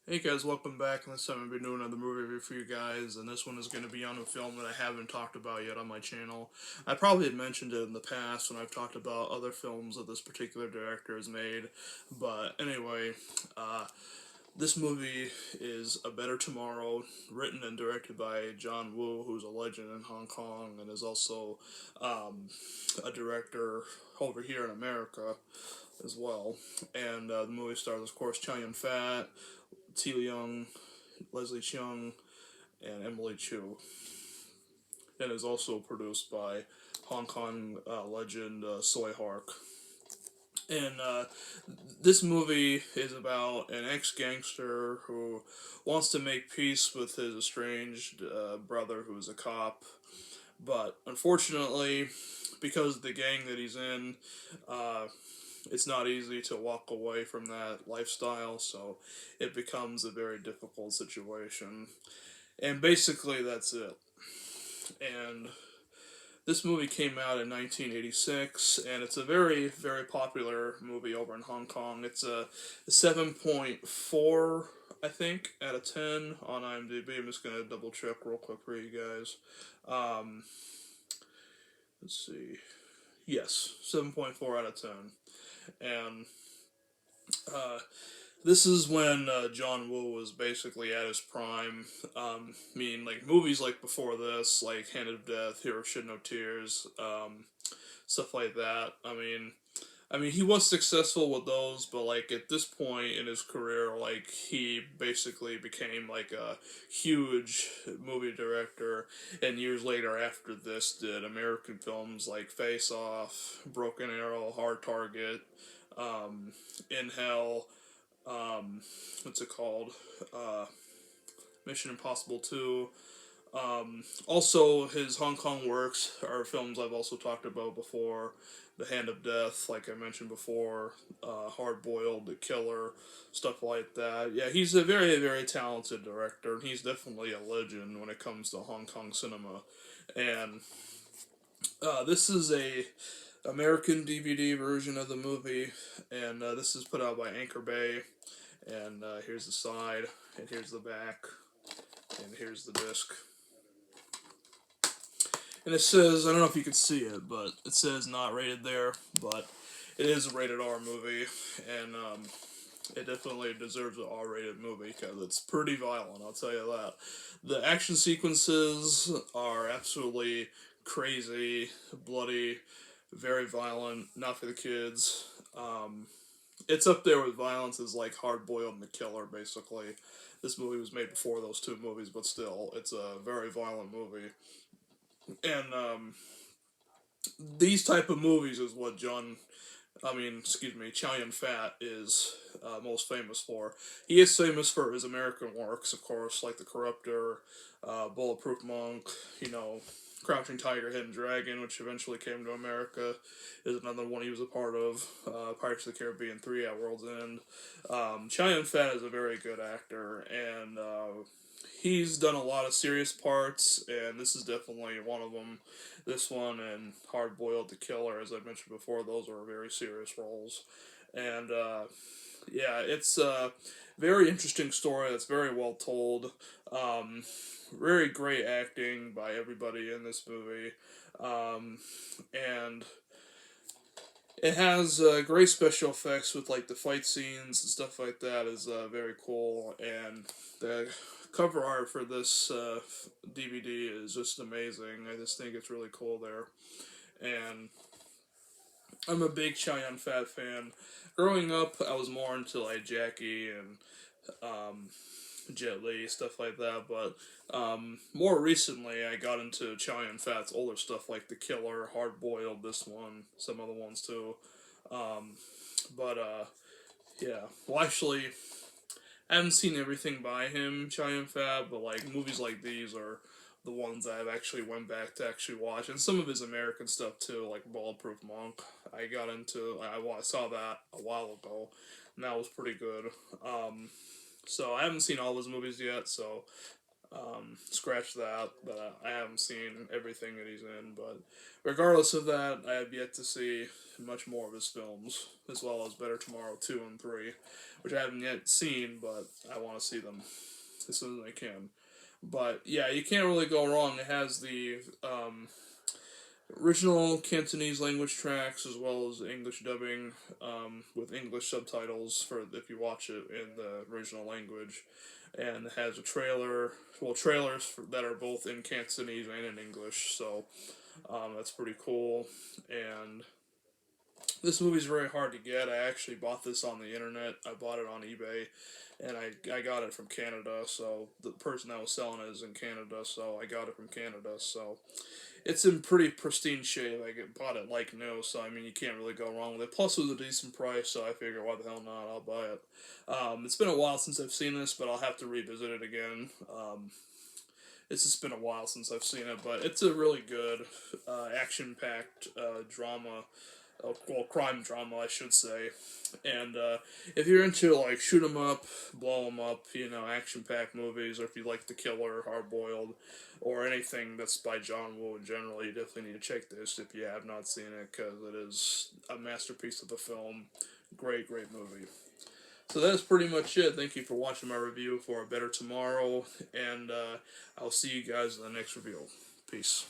Hey guys, welcome back. And this time I'm going to be doing another movie review for you guys, and this one is going to be on a film that I haven't talked about yet on my channel. I probably had mentioned it in the past when I've talked about other films that this particular director has made, but anyway, uh, this movie is A Better Tomorrow, written and directed by John Woo, who's a legend in Hong Kong and is also um, a director over here in America as well. And the movie stars, of course, Chow Yun Fat, T. Leung, Leslie Cheung, and Emily Chu, and is also produced by Hong Kong legend Soy Hark. And this movie is about an ex-gangster who wants to make peace with his estranged brother, who's a cop. But unfortunately, because of the gang that he's in, uh, it's not easy to walk away from that lifestyle. So it becomes a very difficult situation. And basically, that's it. And this movie came out in 1986, and it's a very, very popular movie over in Hong Kong. It's a 7.4, I think, out of 10 on IMDb. I'm just going to double check real quick for you guys. Um, let's see. Yes, 7.4 out of 10. And uh, this is when John Woo was basically at his prime. Meaning, like, movies like before this, like Hand of Death, Hero Shed No Tears, stuff like that. I mean, he was successful with those, but like at this point in his career, like he basically became like a huge movie director. And years later, after this, did American films like Face Off, Broken Arrow, Hard Target, um, In Hell. Um, what's it called? Uh, Mission Impossible 2. Also, his Hong Kong works are films I've also talked about before. The Hand of Death, like I mentioned before, Hard Boiled, The Killer, stuff like that. Yeah, he's a very, very talented director, and he's definitely a legend when it comes to Hong Kong cinema. And this is a American DVD version of the movie, and this is put out by Anchor Bay. And here's the side, and here's the back, and here's the disc. And it says, I don't know if you can see it, but it says not rated there, but it is a rated R movie, and it definitely deserves an R rated movie because it's pretty violent, I'll tell you that. The action sequences are absolutely crazy, bloody, very violent, not for the kids. It's up there with violence as like Hard Boiled and The Killer, basically. This movie was made before those two movies, but still, it's a very violent movie. And these type of movies is what Chow Yun Fat is most famous for. He is famous for his American works, of course, like The Corruptor, Bulletproof Monk, you know, Crouching Tiger, Hidden Dragon, which eventually came to America, is another one he was a part of. Pirates of the Caribbean 3 at World's End. Chow Yun Fat is a very good actor, and he's done a lot of serious parts, and this is definitely one of them. This one and Hard Boiled the Killer, as I mentioned before, those are very serious roles. And yeah, it's a very interesting story that's very well told. Um, Very great acting by everybody in this movie. Um, and it has great special effects with like the fight scenes and stuff like that is very cool, and the cover art for this DVD is just amazing. I just think it's really cool there, and I'm a big Chow Yun Fat fan. Growing up, I was more into like Jackie and um, Jet Li, stuff like that. But more recently, I got into Chow Yun Fat's older stuff like The Killer, Hard Boiled, this one, some other ones too. Um, but yeah, well, actually, I haven't seen everything by him, Chow Yun Fat, but like movies like these are the ones I've actually went back to actually watch, and some of his American stuff too, like Bulletproof Monk. I saw that a while ago, and that was pretty good. So I haven't seen all his movies yet, so Scratch that, but I haven't seen everything that he's in. But regardless of that, I have yet to see much more of his films, as well as Better Tomorrow 2 and 3, which I haven't yet seen, but I want to see them as soon as I can. But yeah, you can't really go wrong. It has the original Cantonese language tracks as well as English dubbing with English subtitles for if you watch it in the original language, and it has a trailer. Well, trailers that are both in Cantonese and in English, so that's pretty cool. And this movie's very hard to get. I actually bought this on the internet. I bought it on eBay, and I got it from Canada. So the person that was selling it is in Canada, so I got it from Canada. So it's in pretty pristine shape. I bought it like new, so I mean you can't really go wrong with it. Plus it was a decent price, so I figured why the hell not? I'll buy it. It's been a while since I've seen this, but I'll have to revisit it again. It's just been a while since I've seen it, but it's a really good action-packed drama. Well, crime drama, I should say. And if you're into like shoot 'em up, blow 'em up, action packed movies, or if you like The Killer, Hard Boiled, or anything that's by John Woo in general, you definitely need to check this if you have not seen it, because it is a masterpiece of the film. Great, great movie. So that's pretty much it. Thank you for watching my review for A Better Tomorrow, and I'll see you guys in the next review. Peace.